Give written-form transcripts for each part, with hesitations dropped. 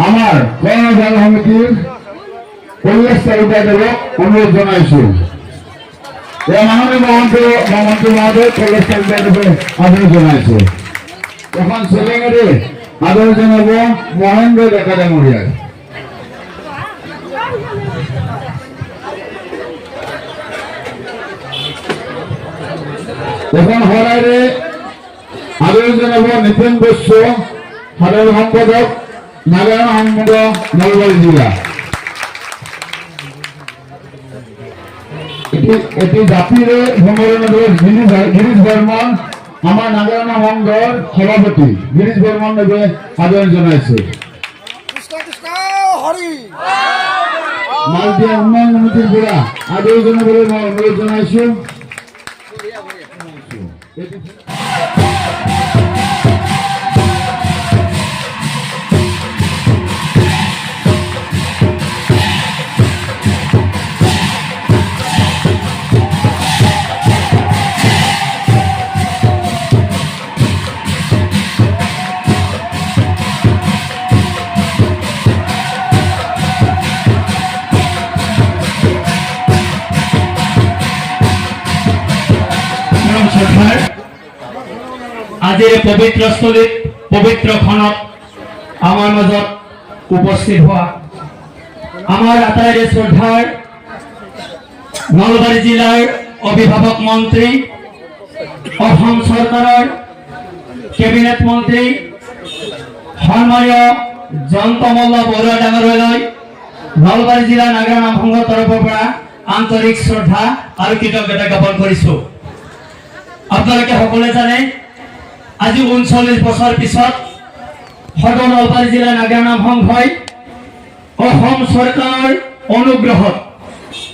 আমার কর্মশালা সমিতির কল্যাণ তালুকদারক অনুরোধ জানাইছো। মাননীয় মহামন্ত্রী মহোদয় কল্যাণ তালুকদারকে আদর জানাইছো। এখন সেলেঙ্গারে আদর জানাব মহেন্দ্র ডেকা মরিয়ায়। এখন হরাইরে আদর জানাব নিতিন বৈশ্য সাধারণ সম্পাদক নারায়ণ আহমদ নলবাড়ী জেলা। এটি জাতির সম্মেলনের গিরিশ বর্মন আমার নারায়ণ আহমদর সভাপতি গিরিশ বর্মন নেবে আদর জানাইছে। মালদিয়া উন্নয়ন সমিতির গোড়া আদর জানাবলে অনুরোধ জানাইছো। আজিৰ পবিত্ৰ স্থলীত পবিত্ৰ ক্ষণত আমাৰ মাজত উপস্থিত হোৱা আমাৰ আটাইৰে শ্ৰদ্ধাৰ নলবাৰী জিলাৰ অভিভাৱক মন্ত্ৰী অসম চৰকাৰৰ কেবিনেট মন্ত্ৰী সন্মানীয় জয়ন্ত মল্ল বৰুৱা ডাঙৰীয়ালৈ নলবাৰী জিলা নাগৰা নাম সংঘৰ তৰফৰ পৰা আন্তৰিক শ্ৰদ্ধা আৰু কৃতজ্ঞতা জ্ঞাপন কৰিছোঁ। আপোনালোকে সকলোৱে জানে আজি ৩৯ বছৰ পিছত সদৌ নলবাৰী জিলা নাগৰা নাম সংঘই অসম চৰকাৰৰ অনুগ্ৰহত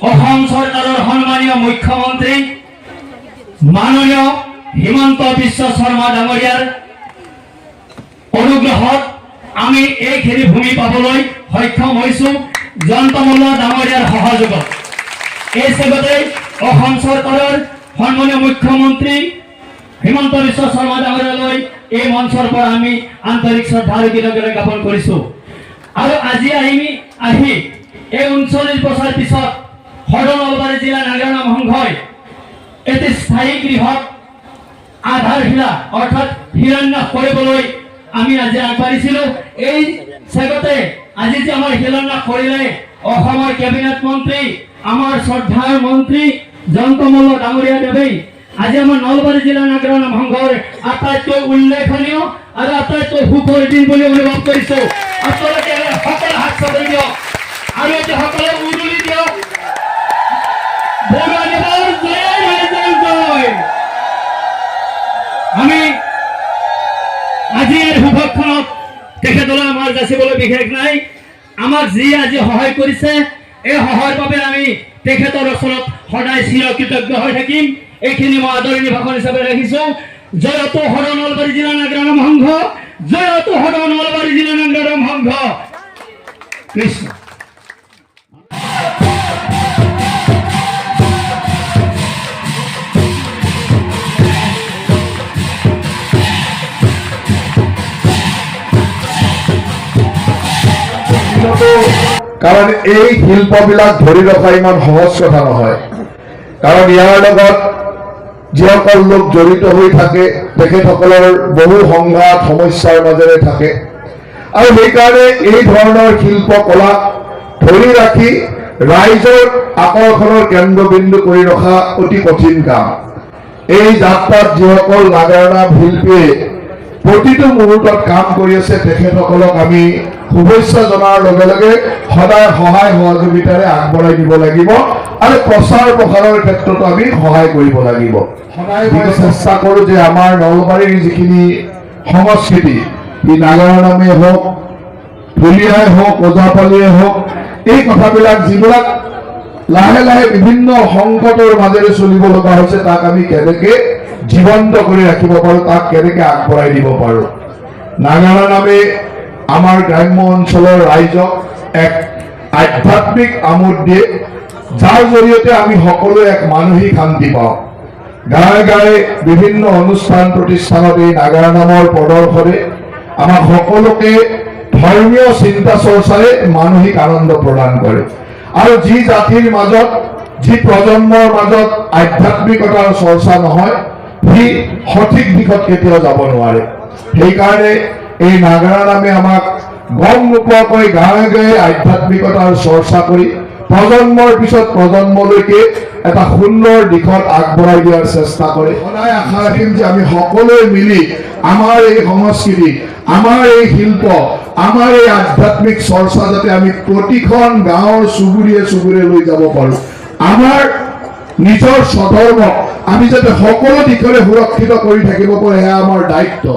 অসম চৰকাৰৰ সন্মানীয় মুখ্যমন্ত্ৰী মাননীয় হিমন্ত বিশ্ব শৰ্মা ডাঙৰীয়াৰ অনুগ্ৰহত আমি এইখিনি ভূমি পাবলৈ সক্ষম হৈছোঁ জয়ন্ত মল্ল ডাঙৰীয়াৰ সহযোগত। এই চেগতে অসম চৰকাৰৰ সন্মানীয় মুখ্যমন্ত্ৰী হিমন্ত বিশ্ব শৰ্মা ডাঙৰীয়ালৈ এই মঞ্চৰ পৰা আমি আন্তৰিক শ্ৰদ্ধা আৰু কৃতজ্ঞতা জ্ঞাপন কৰিছোঁ। আৰু আজি আহি এই ৩৯ বছৰ পিছত সদৌ নলবাৰী জিলা নাগৰা নাম সংঘই এটি স্থায়ী গৃহত আধাৰশিলা অৰ্থাৎ শিলান্যাস কৰিবলৈ আমি আজি আগবাঢ়িছিলোঁ। এই চেগতে আজি যে আমাৰ শিলান্যাস কৰিলে অসমৰ কেবিনেট মন্ত্ৰী আমাৰ শ্ৰদ্ধাৰ মন্ত্ৰী জয়ন্ত মল্ল ডাঙৰীয়া দেৱেই আজি আমাৰ নলবাৰী জিলা নাগৰা নাম সংঘৰ আটাইতকৈ উল্লেখনীয় আৰু আটাইতকৈ সুখৰ দিন বুলি অনুভৱ কৰিছোঁ। আপোনালোকে সকলো হাত চাপৰি দিয়ক আৰু এতিয়া সকলোৱে উৰুলি দিয়ক। আমি আজিৰ শুভক্ষণত তেখেতলৈ আমাৰ যাচিবলৈ বিশেষ নাই। আমাক যি আজি সহায় কৰিছে এই সহায়ৰ বাবে আমি তেখেতৰ ওচৰত সদায় চিৰকৃতজ্ঞ হৈ থাকিম। এইখিনি মই আদৰণি ভাষণ হিচাপে ৰাখিছোঁ। জয়তু সদৌ নলবাৰী জিলা নাগৰা নাম সংঘ, জয়তু সদৌ নলবাৰী জিলা নাগৰা নাম সংঘ। কৃষ্ণ। কাৰণ এই শিল্পবিলাক ধৰি ৰখা ইমান সহজ কথা নহয়। কাৰণ ইয়াৰ লগত যিসকল লোক জড়িত হৈ থাকে তেখেতসকলৰ বহু সংঘাত সমস্যাৰ মাজেৰে থাকে আৰু সেইকাৰণে এই ধৰণৰ শিল্পকলাক ধৰি ৰাখি ৰাইজৰ আকৰ্ষণৰ কেন্দ্ৰবিন্দু কৰি ৰখা অতি কঠিন কাম। এই যাত্ৰাত যিসকল নাগৰা নাম শিল্পীয়ে প্ৰতিটো মুহূৰ্তত কাম কৰি আছে তেখেতসকলক আমি শুভেচ্ছা জনাৰ লগে লগে সদায় সহায় সহযোগিতাৰে আগবঢ়াই দিব লাগিব আৰু প্ৰচাৰ প্ৰসাৰৰ ক্ষেত্ৰতো আমি সহায় কৰিব লাগিব। সদায় মই চেষ্টা কৰোঁ যে আমাৰ নলবাৰীৰ যিখিনি সংস্কৃতি ই নাগৰা নামেই হওক, ঢুলীয়াই হওক, ওজাপালিয়ে হওক, এই কথাবিলাক যিবিলাক লাহে লাহে বিভিন্ন সংকটৰ মাজেৰে চলিব লগা হৈছে তাক আমি কেনেকৈ জীবন্ত কৰি ৰাখিব পাৰোঁ, তাক কেনেকৈ আগবঢ়াই দিব পাৰোঁ। নাগৰা নামে আমাৰ গ্ৰাম্য অঞ্চলৰ ৰাইজক এক আধ্যাত্মিক আমোদ দিয়ে, যাৰ জৰিয়তে আমি সকলোৱে এক মানসিক শান্তি পাওঁ। গাঁৱে গাঁৱে বিভিন্ন অনুষ্ঠান প্ৰতিষ্ঠানত এই নাগাৰা নামৰ প্ৰদৰ্শনে আমাক সকলোকে ধৰ্মীয় চিন্তা চৰ্চাৰে মানসিক আনন্দ প্ৰদান কৰে আৰু যি জাতিৰ মাজত যি প্ৰজন্মৰ মাজত আধ্যাত্মিকতাৰ চৰ্চা নহয় সি সঠিক দিশত কেতিয়াও যাব নোৱাৰে সেইকাৰণে এই নাগাৰা নামে আমাক গম নোপোৱাকৈ গাঁৱে গাঁৱে আধ্যাত্মিকতাৰ চৰ্চা কৰি প্ৰজন্মৰ পিছত প্ৰজন্মলৈকে এটা সুন্দৰ দিশত আগবঢ়াই দিয়াৰ চেষ্টা কৰে সদায় আশা ৰাখিম যে আমি সকলোৱে মিলি আমাৰ এই সংস্কৃতি আমাৰ এই শিল্প আমাৰ এই আধ্যাত্মিক চৰ্চা যাতে আমি প্ৰতিখন গাঁৱৰ চুবুৰীয়ে চুবুৰীয়ে লৈ যাব পাৰো আমাৰ নিজৰ স্বধৰ্মক আমি যাতে সকলো দিশৰে সুৰক্ষিত কৰি থাকিব পাৰো এয়া আমাৰ দায়িত্ব